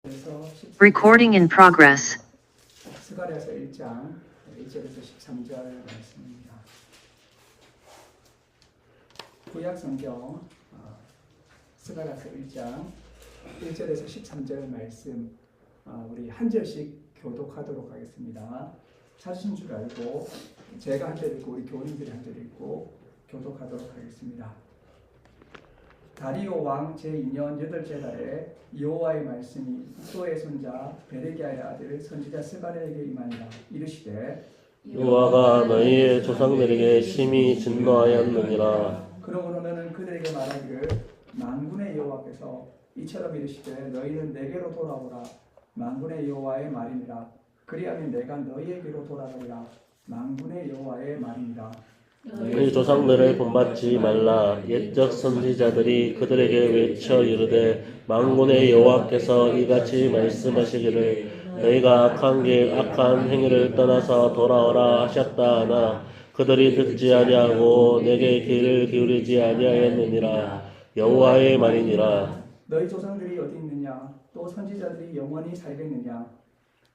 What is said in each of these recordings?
그래서 Recording in progress. 스가랴서 1장 1절에서 13절 말씀입니다. 구약 성경 스가랴서 1장 1절에서 13절 말씀 우리 한 절씩 교독하도록 하겠습니다. 찾으신 줄 알고 제가 한 절 읽고 우리 교인들이 한 절 읽고 교독하도록 하겠습니다. 다리오 왕 제2년 8째 달에 여호와의 말씀이 이도의 손자 베레기야의 아들 선지자 스가랴에게 임하니라. 이르시되 여호와가 너희의 조상들에게 심히 진노하였느니라. 그러므로 너는 그들에게 말하기를 만군의 여호와께서 이처럼 이르시되 너희는 내게로 돌아오라. 만군의 여호와의 말이니라. 그리하면 내가 너희에게로 돌아가리라. 만군의 여호와의 말이니라. 너희 조상들을 본받지 말라. 옛적 선지자들이 그들에게 외쳐 이르되 만군의 여호와께서 이같이 말씀하시기를 너희가 악한 행위를 떠나서 돌아오라 하셨다 하나 그들이 듣지 아니하고 내게 귀를 기울이지 아니하였느니라. 여호와의 말이니라. 너희 조상들이 어디 있느냐? 또 선지자들이 영원히 살겠느냐?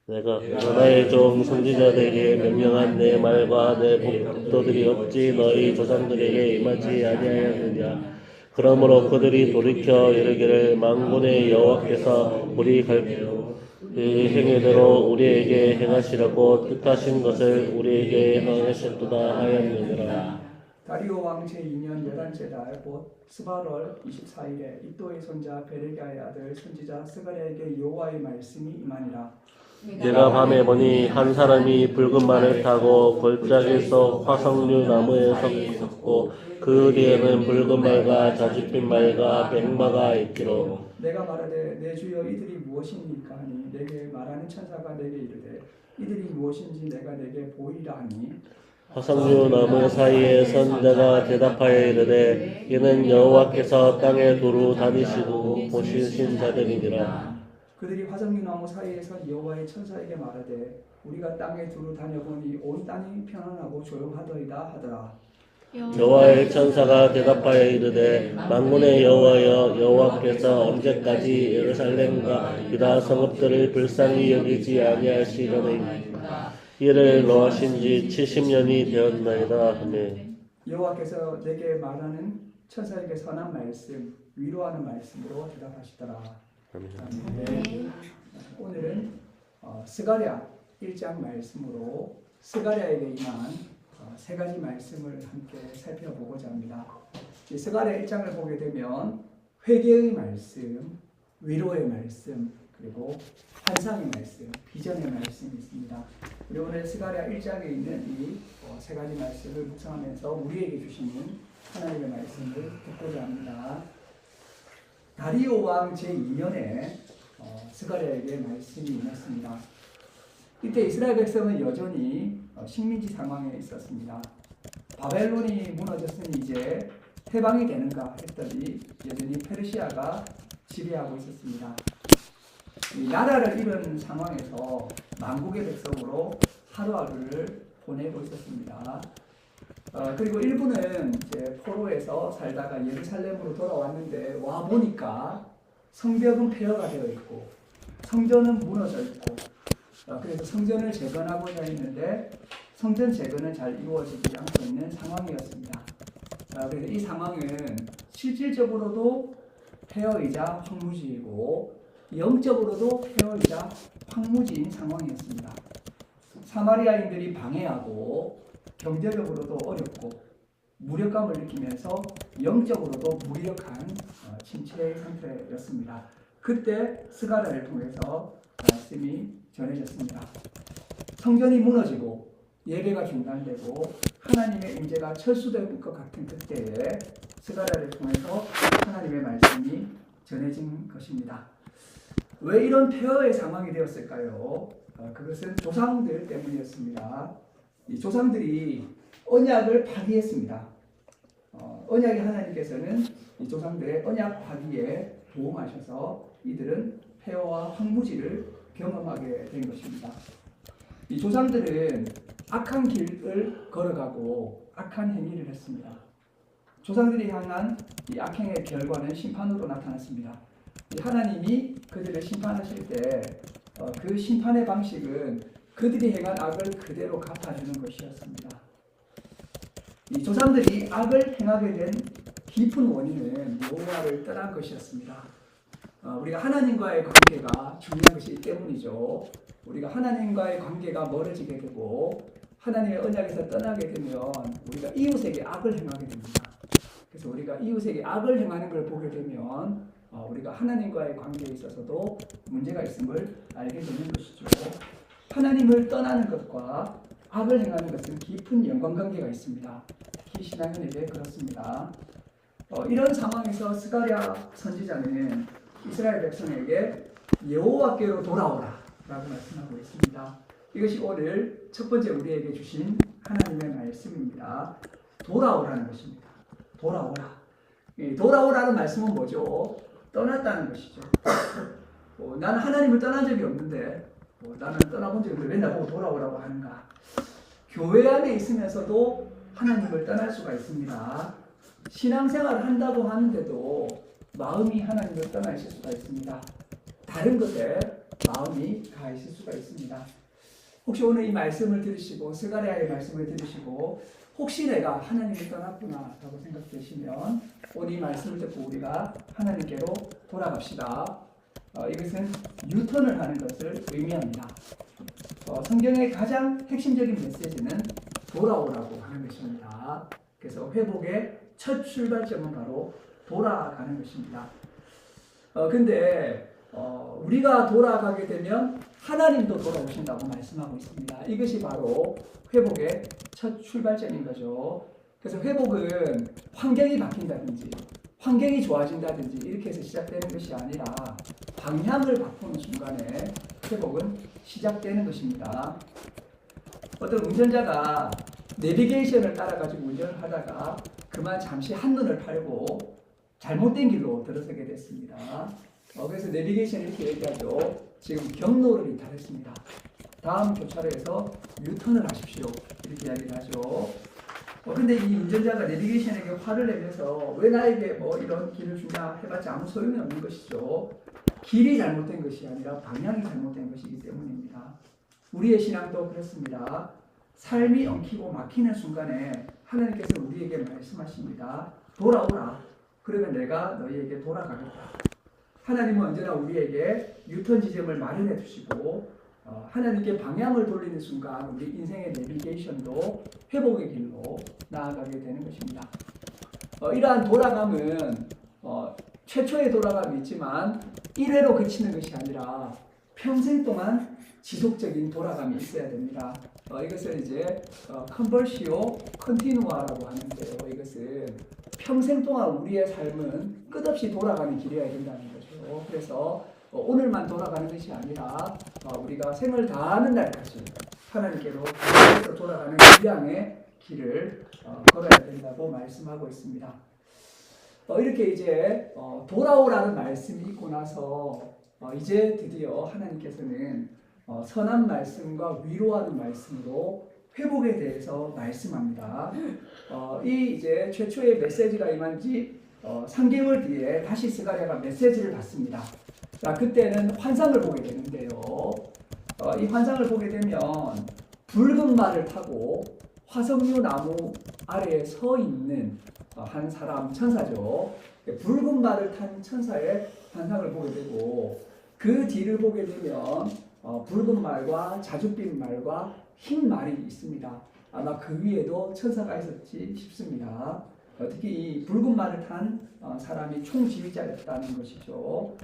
내가 나의 종 선지자들에게 명령한 내 말과 내 법도들이 없지 너희 조상들에게 임하지 아니하였느냐. 그러므로 그들이 돌이켜 이르기를 만군의 여호와께서 우리 행위대로 우리에게 행하시려고 뜻하신 것을 우리에게 행하셨도다 하였느니라. 다리오 왕 제2년 11째 달 곧 스바월 24일에 이도의 손자 베레기야의 아들 선지자 스가랴에게 여호와의 말씀이 임하니라. 내가 밤에 보니 한 사람이 붉은 말을 타고 골짜기 속 화석류 나무에 섰고 그 뒤에는 붉은 말과 자줏빛 말과 백마가 있기로 내가 말하되 내 주여 이들이 무엇입니까 하니 내게 말하는 천사가 내게 이르되 이들이 무엇인지 내가 내게 보이라 하니 화석류 나무 사이에 선 자가 대답하여 이르되 이는 여호와께서 땅에 두루 다니시고 보시신 자들이니라. 그들이 화석류나무 사이에서 여호와의 천사에게 말하되 우리가 땅에 두루 다녀보니 온 땅이 편안하고 조용하더이다 하더라. 여호와의 천사가 대답하여 이르되 만군의 여호와여 여호와께서 언제까지 예루살렘과 유다 성읍들을 불쌍히 여기지 아니하시려나이까. 이를 노하신 지 70년이 되었나이다 하며 여호와께서 내게 말하는 천사에게 선한 말씀 위로하는 말씀으로 대답하시더라. 아멘. 오늘은 스가랴 1장 말씀으로 스가랴에게 임한 세 가지 말씀을 함께 살펴보고자 합니다. 이 스가랴 1장을 보게 되면 회개의 말씀, 위로의 말씀, 그리고 환상의 말씀, 비전의 말씀이 있습니다. 우리 오늘 스가랴 1장에 있는 이 세 가지 말씀을 묵상하면서 우리에게 주시는 하나님의 말씀을 듣고자 합니다. 다리오 왕 제2년에 스가랴에게 말씀이 임했습니다. 이때 이스라엘 백성은 여전히 식민지 상황에 있었습니다. 바벨론이 무너졌으니 이제 해방이 되는가 했더니 여전히 페르시아가 지배하고 있었습니다. 이 나라를 잃은 상황에서 만국의 백성으로 하루하루를 보내고 있었습니다. 그리고 일부는 이제 포로에서 살다가 예루살렘으로 돌아왔는데 와 보니까 성벽은 폐허가 되어 있고 성전은 무너져 있고 그래서 성전을 재건하고자 했는데 성전 재건은 잘 이루어지지 않고 있는 상황이었습니다. 그래서 이 상황은 실질적으로도 폐허이자 황무지이고 영적으로도 폐허이자 황무지인 상황이었습니다. 사마리아인들이 방해하고 경제적으로도 어렵고 무력감을 느끼면서 영적으로도 무력한 침체의 상태였습니다. 그때 스가랴를 통해서 말씀이 전해졌습니다. 성전이 무너지고 예배가 중단되고 하나님의 임재가 철수될 것 같은 그때에 스가랴를 통해서 하나님의 말씀이 전해진 것입니다. 왜 이런 폐허의 상황이 되었을까요? 그것은 조상들 때문이었습니다. 이 조상들이 언약을 파기했습니다. 언약의 하나님께서는 이 조상들의 언약 파기에 도움하셔서 이들은 폐허와 황무지를 경험하게 된 것입니다. 이 조상들은 악한 길을 걸어가고 악한 행위를 했습니다. 조상들이 향한 이 악행의 결과는 심판으로 나타났습니다. 이 하나님이 그들을 심판하실 때 그 심판의 방식은 그들이 행한 악을 그대로 갚아주는 것이었습니다. 이 조상들이 악을 행하게 된 깊은 원인은 여호와를 떠난 것이었습니다. 우리가 하나님과의 관계가 중요한 것이기 때문이죠. 우리가 하나님과의 관계가 멀어지게 되고 하나님의 언약에서 떠나게 되면 우리가 이웃에게 악을 행하게 됩니다. 그래서 우리가 이웃에게 악을 행하는 걸 보게 되면 우리가 하나님과의 관계에 있어서도 문제가 있음을 알게 되는 것이죠. 하나님을 떠나는 것과 악을 행하는 것은 깊은 연관관계가 있습니다. 특히 신앙인에게 그렇습니다. 이런 상황에서 스가랴 선지자는 이스라엘 백성에게 여호와께로 돌아오라 라고 말씀하고 있습니다. 이것이 오늘 첫 번째 우리에게 주신 하나님의 말씀입니다. 돌아오라는 것입니다. 돌아오라. 돌아오라는 말씀은 뭐죠? 떠났다는 것이죠. 나는 하나님을 떠난 적이 없는데 나는 떠나본 적이 없는데 왜 나보고 돌아오라고 하는가? 교회 안에 있으면서도 하나님을 떠날 수가 있습니다. 신앙생활을 한다고 하는데도 마음이 하나님을 떠나 있을 수가 있습니다. 다른 것에 마음이 가 있을 수가 있습니다. 혹시 오늘 이 말씀을 들으시고 스가랴의 말씀을 들으시고 혹시 내가 하나님을 떠났구나 라고 생각되시면 오늘 이 말씀을 듣고 우리가 하나님께로 돌아갑시다. 이것은 유턴을 하는 것을 의미합니다. 성경의 가장 핵심적인 메시지는 돌아오라고 하는 것입니다. 그래서 회복의 첫 출발점은 바로 돌아가는 것입니다. 근데 우리가 돌아가게 되면 하나님도 돌아오신다고 말씀하고 있습니다. 이것이 바로 회복의 첫 출발점인 거죠. 그래서 회복은 환경이 바뀐다든지 환경이 좋아진다든지 이렇게 해서 시작되는 것이 아니라 방향을 바꾸는 순간에 회복은 시작되는 것입니다. 어떤 운전자가 내비게이션을 따라가지고 운전을 하다가 그만 잠시 한눈을 팔고 잘못된 길로 들어서게 됐습니다. 그래서 내비게이션이 이렇게 얘기하죠. 지금 경로를 이탈했습니다. 다음 교차로에서 유턴을 하십시오. 이렇게 이야기를 하죠. 근데 이 운전자가 내비게이션에게 화를 내면서 왜 나에게 이런 길을 주냐 해봤자 아무 소용이 없는 것이죠. 길이 잘못된 것이 아니라 방향이 잘못된 것이기 때문입니다. 우리의 신앙도 그렇습니다. 삶이 엉키고 막히는 순간에 하나님께서 우리에게 말씀하십니다. 돌아오라. 그러면 내가 너희에게 돌아가겠다. 하나님은 언제나 우리에게 유턴 지점을 마련해 주시고 하나님께 방향을 돌리는 순간 우리 인생의 내비게이션도 회복의 길로 나아가게 되는 것입니다. 이러한 돌아감은 최초의 돌아감이 있지만 1회로 그치는 것이 아니라 평생 동안 지속적인 돌아감이 있어야 됩니다. 이것을 이제 컨버시오 컨티누아라고 하는데요. 이것은 평생 동안 우리의 삶은 끝없이 돌아가는 길이어야 된다는 거죠. 그래서 오늘만 돌아가는 것이 아니라 우리가 생을 다하는 날까지 하나님께로 돌아가는 신앙의 길을 걸어야 된다고 말씀하고 있습니다. 이렇게 이제 돌아오라는 말씀이 있고 나서 이제 드디어 하나님께서는 선한 말씀과 위로하는 말씀으로 회복에 대해서 말씀합니다. 이 이제 최초의 메시지가 임한 지 3개월 뒤에 다시 스가랴가 메시지를 받습니다. 그때는 환상을 보게 되는데요. 이 환상을 보게 되면 붉은 말을 타고 화석류 나무 아래에 서 있는 한 사람 천사죠. 붉은 말을 탄 천사의 환상을 보게 되고 그 뒤를 보게 되면 붉은 말과 자줏빛 말과 흰 말이 있습니다. 아마 그 위에도 천사가 있었지 싶습니다. 특히 이 붉은 말을 탄 사람이 총지휘자였다는 것이죠.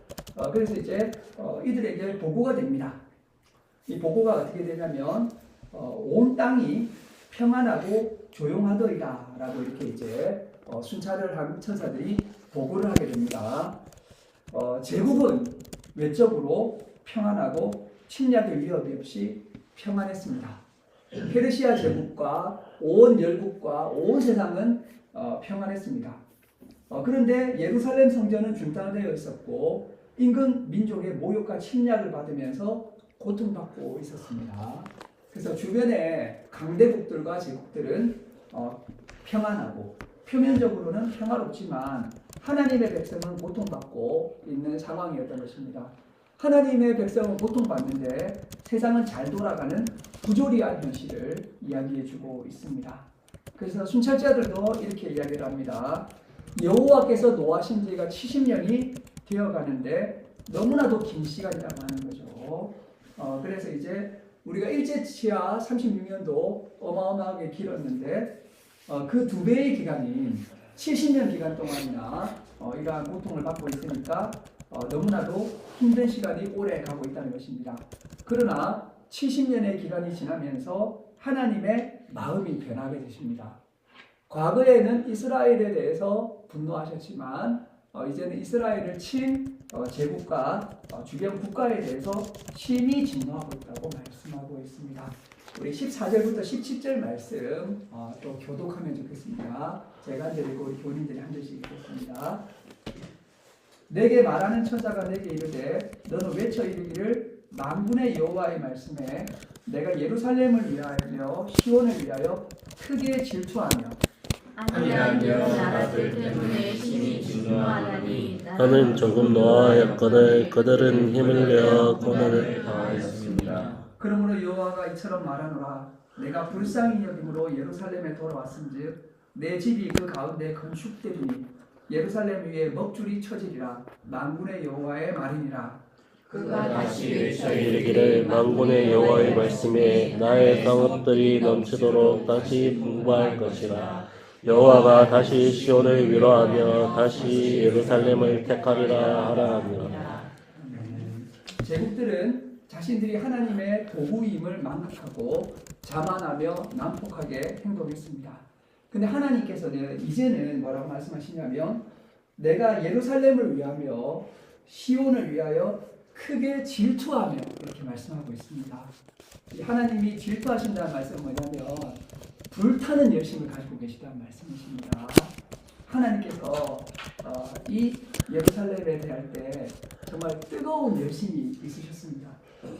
그래서 이제 이들에게 보고가 됩니다. 이 보고가 어떻게 되냐면 온 땅이 평안하고 조용하더이다 라고 이렇게 이제 순찰을 한 천사들이 보고를 하게 됩니다. 제국은 외적으로 평안하고 침략의 위협이 없이 평안했습니다. 페르시아 제국과 온 열국과 온 세상은 평안했습니다. 그런데 예루살렘 성전은 중단되어 있었고 인근 민족의 모욕과 침략을 받으면서 고통받고 있었습니다. 그래서 주변의 강대국들과 제국들은 평안하고 표면적으로는 평화롭지만 하나님의 백성은 고통받고 있는 상황이었던 것입니다. 하나님의 백성은 고통받는데 세상은 잘 돌아가는 부조리한 현실을 이야기해주고 있습니다. 그래서 순찰자들도 이렇게 이야기를 합니다. 여호와께서 노하신 지가 70년이 되어가는데 너무나도 긴 시간이라고 하는 거죠. 그래서 이제 우리가 일제치하 36년도 어마어마하게 길었는데 그 2배의 기간인 70년 기간 동안이나 이러한 고통을 받고 있으니까 너무나도 힘든 시간이 오래 가고 있다는 것입니다. 그러나 70년의 기간이 지나면서 하나님의 마음이 변하게 되십니다. 과거에는 이스라엘에 대해서 분노하셨지만 이제는 이스라엘을 친 제국과 주변 국가에 대해서 심히 진노하고 있다고 말씀하고 있습니다. 우리 14절부터 17절 말씀 또 교독하면 좋겠습니다. 제가 한 절 읽고 우리 교인들이 한 절씩 읽겠습니다. 내게 말하는 천사가 내게 이르되 너는 외쳐 이르기를 만군의 여호와의 말씀에 내가 예루살렘을 위하여 시온을 위하여 크게 질투하며 아니하며 나라들 때문에 심히 진노하나니 나는 조금 노하였거늘 그들은 힘을 내어 고난을 당하였습니다. 그러므로 여호와가 이처럼 말하노라 내가 불쌍히 여김으로 예루살렘에 돌아왔은즉 내 집이 그 가운데 건축되리니 예루살렘 위에 먹줄이 쳐지리라 만군의 여호와의 말이니라. 그가 다시 외쳐 이르기를 만군의 여호와의 말씀에 나의 성읍들이 넘치도록 다시 풍부할 것이라. 여호와가 다시 시온을 위로하며 다시 예루살렘을 택하리라 하라 하니라. 제국들은 자신들이 하나님의 도구임을 망각하고 자만하며 난폭하게 행동했습니다. 근데 하나님께서는 이제는 뭐라고 말씀하시냐면 내가 예루살렘을 위하며 시온을 위하여 크게 질투하며 이렇게 말씀하고 있습니다. 하나님이 질투하신다는 말씀은 뭐냐면 불타는 열심을 가지고 계시다는 말씀이십니다. 하나님께서 이 예루살렘에 대할 때 정말 뜨거운 열심이 있으셨습니다.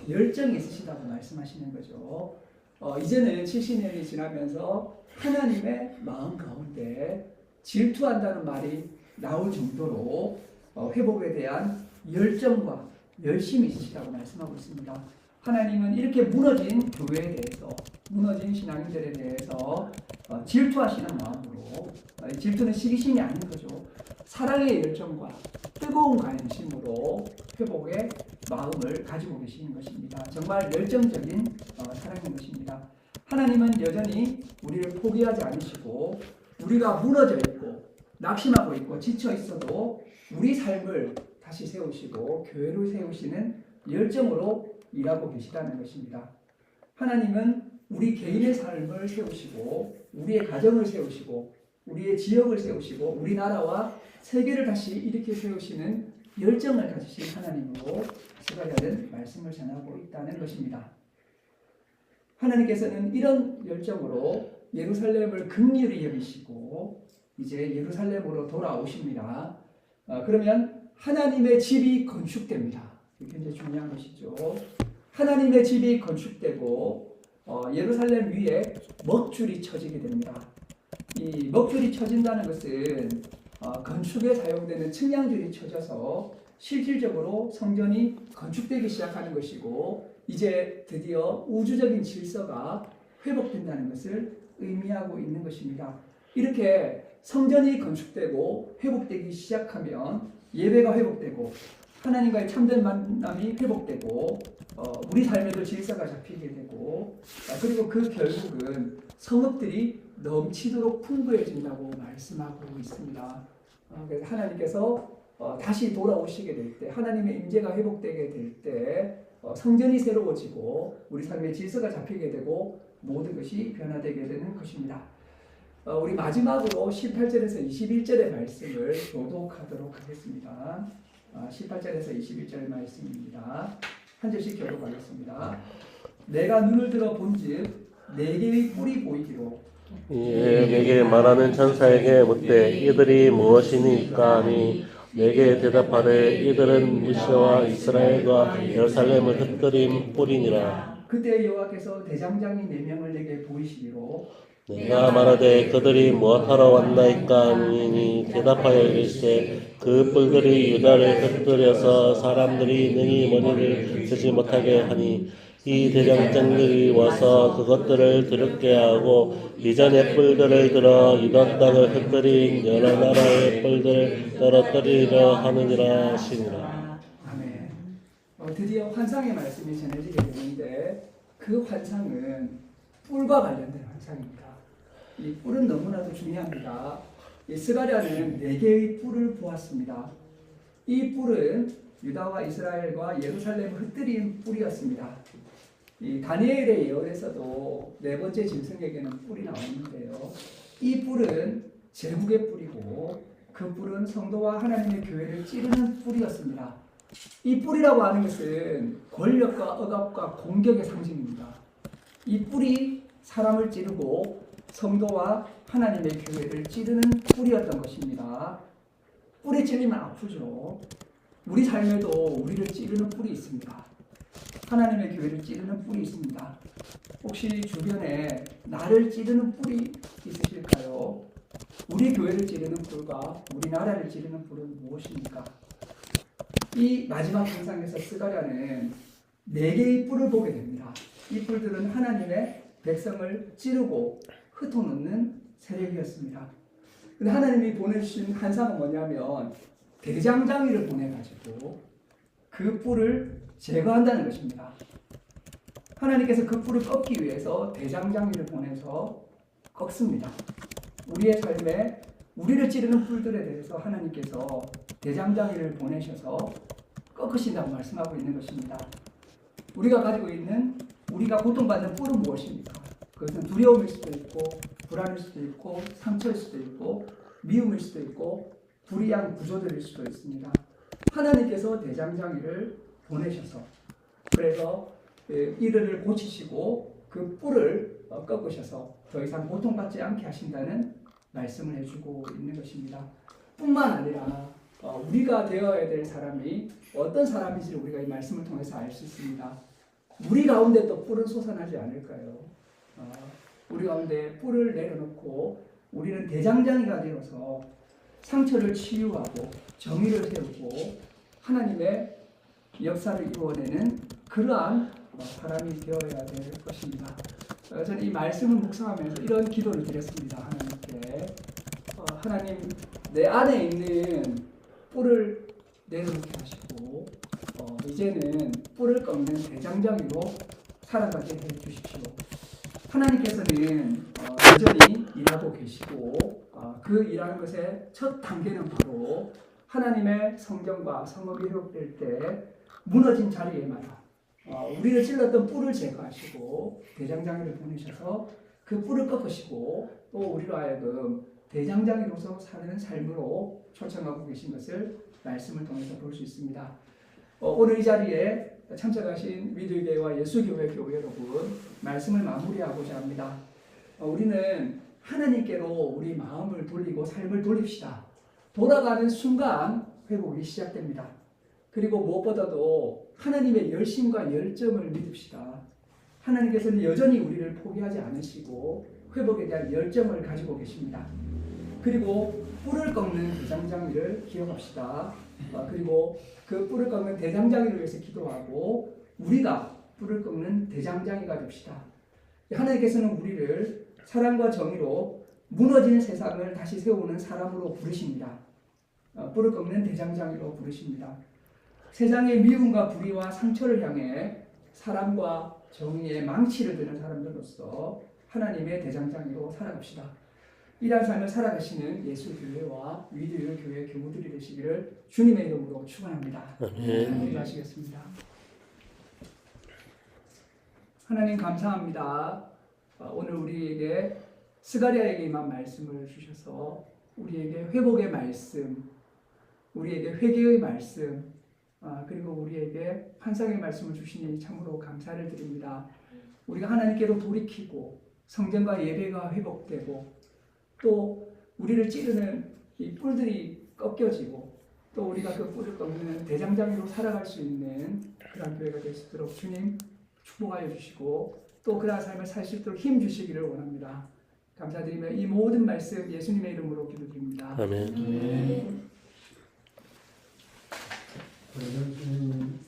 열정이 있으시다고 말씀하시는 거죠. 이제는 70년이 지나면서 하나님의 마음 가운데 질투한다는 말이 나올 정도로 회복에 대한 열정과 열심이 있으시다고 말씀하고 있습니다. 하나님은 이렇게 무너진 교회에 대해서, 무너진 신앙인들에 대해서 질투하시는 마음으로, 질투는 시기심이 아닌 거죠. 사랑의 열정과 뜨거운 관심으로 회복의 마음을 가지고 계시는 것입니다. 정말 열정적인 사랑인 것입니다. 하나님은 여전히 우리를 포기하지 않으시고 우리가 무너져 있고 낙심하고 있고 지쳐 있어도 우리 삶을 다시 세우시고 교회를 세우시는 열정으로 일하고 계시다는 것입니다. 하나님은 우리 개인의 삶을 세우시고 우리의 가정을 세우시고 우리의 지역을 세우시고 우리나라와 세계를 다시 일으켜 세우시는 열정을 가지신 하나님으로 스가랴는 말씀을 전하고 있다는 것입니다. 하나님께서는 이런 열정으로 예루살렘을 긍휼히 여기시고 이제 예루살렘으로 돌아오십니다. 그러면 하나님의 집이 건축됩니다. 이게 굉장히 중요한 것이죠. 하나님의 집이 건축되고 예루살렘 위에 먹줄이 쳐지게 됩니다. 이 먹줄이 쳐진다는 것은 건축에 사용되는 측량줄이 쳐져서 실질적으로 성전이 건축되기 시작하는 것이고 이제 드디어 우주적인 질서가 회복된다는 것을 의미하고 있는 것입니다. 이렇게 성전이 건축되고 회복되기 시작하면 예배가 회복되고 하나님과의 참된 만남이 회복되고 우리 삶에도 질서가 잡히게 되고 그리고 그 결국은 성읍들이 넘치도록 풍부해진다고 말씀하고 있습니다. 그래서 하나님께서 다시 돌아오시게 될 때 하나님의 임재가 회복되게 될 때 성전이 새로워지고 우리 삶의 질서가 잡히게 되고 모든 것이 변화되게 되는 것입니다. 우리 마지막으로 18절에서 21절의 말씀을 교독하도록 하겠습니다. 18절에서 21절 말씀입니다. 한 절씩 교독하겠습니다. 내가 눈을 들어 본즉 네 개의 뿔이 보이기로 내게 말하는 천사에게 묻되 이들이 무엇이니까 하니 내게 대답하되 이들은 무시와 이스라엘과 예루살렘을 흩뜨린 뿔이니라. 그때 여호와께서 대장장이 4명을 내게 보이시기로 내가 말하되 그들이 무엇하러 왔나이까 하니 대답하여 이르시되 그 뿔들이 유다를 흩뜨려서 사람들이 능히 머리를 쓰지 못하게 하니 이 대장장들이 와서 그것들을 드럽게 하고 이전의 뿔들을 들어 유다 땅을 흩뜨린 여러 나라의 뿔들을 떨어뜨리려 하느니라 하시니라. 아멘. 드디어 환상의 말씀이 전해지게 되는데 그 환상은 뿔과 관련된 환상입니다. 이 뿔은 너무나도 중요합니다. 이 스가랴는 4개의 뿔을 보았습니다. 이 뿔은 유다와 이스라엘과 예루살렘을 흩뜨린 뿔이었습니다. 이 다니엘의 예언에서도 4번째 짐승에게는 뿔이 나오는데요. 이 뿔은 제국의 뿔이고 그 뿔은 성도와 하나님의 교회를 찌르는 뿔이었습니다. 이 뿔이라고 하는 것은 권력과 억압과 공격의 상징입니다. 이 뿔이 사람을 찌르고 성도와 하나님의 교회를 찌르는 뿔이었던 것입니다. 뿔에 찔리면 아프죠. 우리 삶에도 우리를 찌르는 뿔이 있습니다. 하나님의 교회를 찌르는 뿔이 있습니다. 혹시 주변에 나를 찌르는 뿔이 있으실까요? 우리 교회를 찌르는 뿔과 우리나라를 찌르는 뿔은 무엇입니까? 이 마지막 환상에서 스가랴는 4개의 뿔을 보게 됩니다. 이 뿔들은 하나님의 백성을 찌르고 흩어놓는 세력이었습니다. 근데 하나님이 보내주신 환상은 뭐냐면 대장장이를 보내가지고 그 뿔을 제거한다는 것입니다. 하나님께서 그 뿔을 꺾기 위해서 대장장이를 보내서 꺾습니다. 우리의 삶에 우리를 찌르는 뿔들에 대해서 하나님께서 대장장이를 보내셔서 꺾으신다고 말씀하고 있는 것입니다. 우리가 가지고 있는 우리가 고통받는 뿔은 무엇입니까? 그것은 두려움일 수도 있고 불안일 수도 있고 상처일 수도 있고 미움일 수도 있고 불의한 구조들일 수도 있습니다. 하나님께서 대장장이를 보내셔서 그래서 이들을 고치시고 그 뿔을 꺾으셔서 더 이상 고통받지 않게 하신다는 말씀을 해주고 있는 것입니다. 뿐만 아니라 우리가 되어야 될 사람이 어떤 사람인지를 우리가 이 말씀을 통해서 알 수 있습니다. 우리 가운데 또 뿔은 솟아나지 않을까요? 우리 가운데 뿔을 내려놓고 우리는 대장장이가 되어서 상처를 치유하고 정의를 세우고 하나님의 역사를 이루어내는 그러한 사람이 되어야 될 것입니다. 저는 이 말씀을 묵상하면서 이런 기도를 드렸습니다. 하나님께 하나님 내 안에 있는 뿔을 내려놓게 하시고 이제는 뿔을 꺾는 대장장이로 살아가게 해주십시오. 하나님께서는 여전히 일하고 계시고 그 일하는 것의 첫 단계는 바로 하나님의 성경과 성읍이 회복될 때 무너진 자리에마다 우리를 찔렀던 뿔을 제거하시고 대장장이를 보내셔서 그 뿔을 꺾으시고 또 우리로 하여금 대장장이로서 사는 삶으로 초청하고 계신 것을 말씀을 통해서 볼 수 있습니다. 오늘 이 자리에 참석하신 위들교회와 예수교회 교회 여러분 말씀을 마무리하고자 합니다. 우리는 하나님께로 우리 마음을 돌리고 삶을 돌립시다. 돌아가는 순간 회복이 시작됩니다. 그리고 무엇보다도 하나님의 열심과 열정을 믿읍시다. 하나님께서는 여전히 우리를 포기하지 않으시고 회복에 대한 열정을 가지고 계십니다. 그리고 뿔을 꺾는 대장장이를 기억합시다. 그리고 그 뿔을 꺾는 대장장이를 위해서 기도하고 우리가 뿔을 꺾는 대장장이가 됩시다. 하나님께서는 우리를 사랑과 정의로 무너진 세상을 다시 세우는 사람으로 부르십니다. 뿔을 꺾는 대장장이로 부르십니다. 세상의 미움과 불의와 상처를 향해 사랑과 정의의 망치를 드는 사람들로서 하나님의 대장장이로 살아갑시다. 이러한 삶을 살아가시는 예수교회와 위드교회 교우들이 되시기를 주님의 이름으로 축원합니다. 기도하시겠습니다. 하나님 감사합니다. 오늘 우리에게 스가랴에게 임한 말씀을 주셔서 우리에게 회복의 말씀, 우리에게 회개의 말씀, 그리고 우리에게 환상의 말씀을 주시니 참으로 감사를 드립니다. 우리가 하나님께로 돌이키고 성전과 예배가 회복되고 또 우리를 찌르는 이 뿔들이 꺾여지고 또 우리가 그 뿔을 꺾는 대장장이로 살아갈 수 있는 그런 교회가 될 수 있도록 주님 축복하여 주시고 또 그러한 삶을 살 수 있도록 힘 주시기를 원합니다. 감사드리며 이 모든 말씀 예수님의 이름으로 기도드립니다. 아멘. 네. 그러면